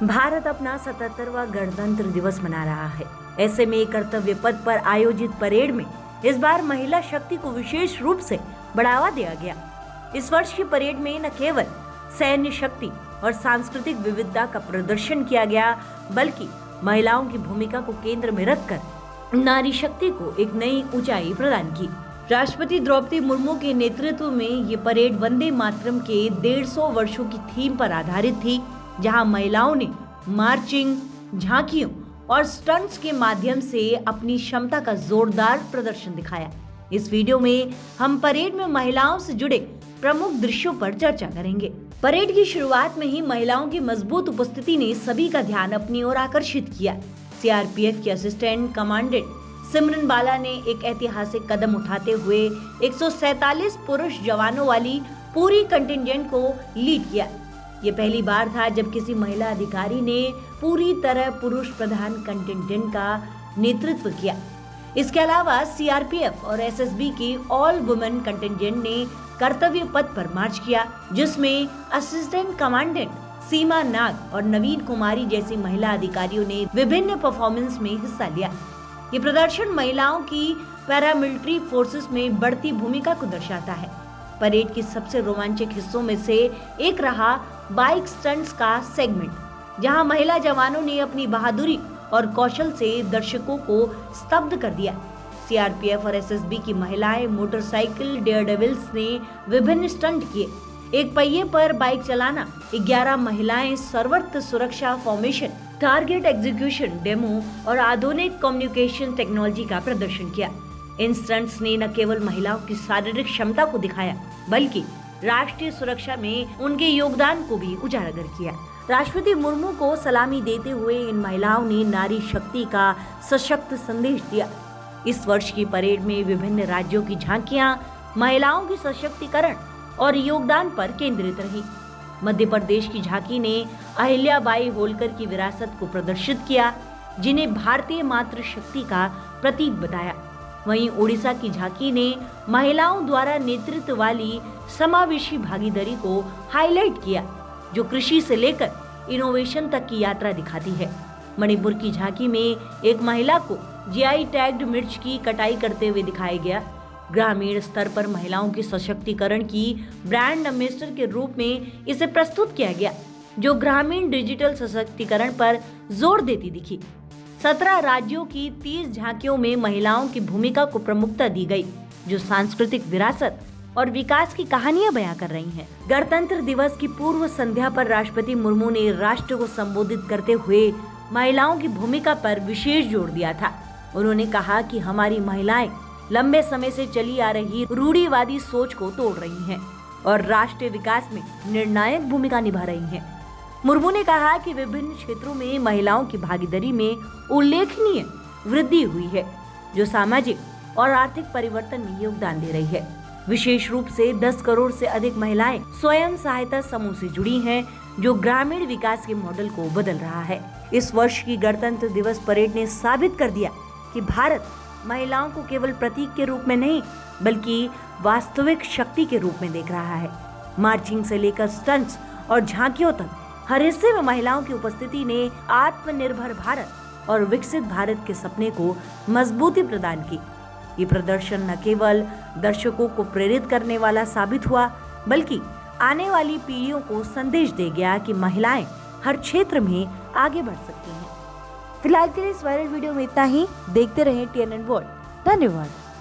भारत अपना 77वां गणतंत्र दिवस मना रहा है। ऐसे में कर्तव्य पथ पर आयोजित परेड में इस बार महिला शक्ति को विशेष रूप से बढ़ावा दिया गया। इस वर्ष की परेड में न केवल सैन्य शक्ति और सांस्कृतिक विविधता का प्रदर्शन किया गया, बल्कि महिलाओं की भूमिका को केंद्र में रखकर नारी शक्ति को एक नई ऊंचाई प्रदान की। राष्ट्रपति द्रौपदी मुर्मू के नेतृत्व में ये परेड वंदे मातरम के 150 वर्षों की थीम पर आधारित थी, जहां महिलाओं ने मार्चिंग, झांकियों और स्टंट्स के माध्यम से अपनी क्षमता का जोरदार प्रदर्शन दिखाया। इस वीडियो में हम परेड में महिलाओं से जुड़े प्रमुख दृश्यों पर चर्चा करेंगे। परेड की शुरुआत में ही महिलाओं की मजबूत उपस्थिति ने सभी का ध्यान अपनी ओर आकर्षित किया। सीआरपीएफ की असिस्टेंट कमांडेंट सिमरन बाला ने एक ऐतिहासिक कदम उठाते हुए 147 पुरुष जवानों वाली पूरी कंटिंजेंट को लीड किया। ये पहली बार था जब किसी महिला अधिकारी ने पूरी तरह पुरुष प्रधान कंटिंजेंट का नेतृत्व किया। इसके अलावा सीआरपीएफ और एसएसबी की ऑल वुमेन कंटिंजेंट ने कर्तव्य पथ पर मार्च किया, जिसमें असिस्टेंट कमांडेंट सीमा नाग और नवीन कुमारी जैसी महिला अधिकारियों ने विभिन्न परफॉर्मेंस में हिस्सा लिया। ये प्रदर्शन महिलाओं की पैरामिलिट्री फोर्सेस में बढ़ती भूमिका को दर्शाता है। परेड की सबसे रोमांचक हिस्सों में से एक रहा बाइक स्टंट्स का सेगमेंट, जहां महिला जवानों ने अपनी बहादुरी और कौशल से दर्शकों को स्तब्ध कर दिया। सीआरपीएफ और एसएसबी की महिलाएं मोटरसाइकिल डेयरडेविल्स ने विभिन्न स्टंट किए। एक पहिए पर बाइक चलाना, 11 महिलाएं सर्वत्र सुरक्षा फॉर्मेशन, टारगेट एग्जीक्यूशन डेमो और आधुनिक कम्युनिकेशन टेक्नोलॉजी का प्रदर्शन किया। इन स्टंट्स ने न केवल महिलाओं की शारीरिक क्षमता को दिखाया, बल्कि राष्ट्रीय सुरक्षा में उनके योगदान को भी उजागर किया। राष्ट्रपति मुर्मू को सलामी देते हुए इन महिलाओं ने नारी शक्ति का सशक्त संदेश दिया। इस वर्ष की परेड में विभिन्न राज्यों की झांकियां महिलाओं की सशक्तिकरण और योगदान पर केंद्रित रही। मध्य प्रदेश की झांकी ने अहिल्याबाई होलकर की विरासत को प्रदर्शित किया, जिन्हें भारतीय मातृशक्ति का प्रतीक बताया। वहीं ओडिशा की झांकी ने महिलाओं द्वारा नेतृत्व वाली समावेशी भागीदारी को हाईलाइट किया, जो कृषि से लेकर इनोवेशन तक की यात्रा दिखाती है। मणिपुर की झांकी में एक महिला को जीआई टैग्ड मिर्च की कटाई करते हुए दिखाया गया। ग्रामीण स्तर पर महिलाओं के सशक्तिकरण की ब्रांड एम्बेसडर के रूप में इसे प्रस्तुत किया गया, जो ग्रामीण डिजिटल सशक्तिकरण पर जोर देती दिखी। 17 राज्यों की 30 झांकियों में महिलाओं की भूमिका को प्रमुखता दी गई, जो सांस्कृतिक विरासत और विकास की कहानियां बयां कर रही हैं। गणतंत्र दिवस की पूर्व संध्या पर राष्ट्रपति मुर्मू ने राष्ट्र को संबोधित करते हुए महिलाओं की भूमिका पर विशेष जोर दिया था। उन्होंने कहा कि हमारी महिलाएं लंबे समय से चली आ रही रूढ़िवादी सोच को तोड़ रही हैं और राष्ट्रीय विकास में निर्णायक भूमिका निभा रही हैं। मुर्मू ने कहा कि विभिन्न क्षेत्रों में महिलाओं की भागीदारी में उल्लेखनीय वृद्धि हुई है, जो सामाजिक और आर्थिक परिवर्तन में योगदान दे रही है। विशेष रूप से 10 करोड़ से अधिक महिलाएं स्वयं सहायता समूह से जुड़ी हैं, जो ग्रामीण विकास के मॉडल को बदल रहा है। इस वर्ष की गणतंत्र दिवस परेड ने साबित कर दिया कि भारत महिलाओं को केवल प्रतीक के रूप में नहीं, बल्कि वास्तविक शक्ति के रूप में देख रहा है। मार्चिंग से लेकर स्टंट्स और झांकियों तक हर हिस्से में महिलाओं की उपस्थिति ने आत्मनिर्भर भारत और विकसित भारत के सपने को मजबूती प्रदान की। ये प्रदर्शन न केवल दर्शकों को प्रेरित करने वाला साबित हुआ, बल्कि आने वाली पीढ़ियों को संदेश दे गया कि महिलाएं हर क्षेत्र में आगे बढ़ सकती हैं। फिलहाल के लिए इस वायरल वीडियो में इतना ही। देखते रहें TNN वर्ल्ड। धन्यवाद।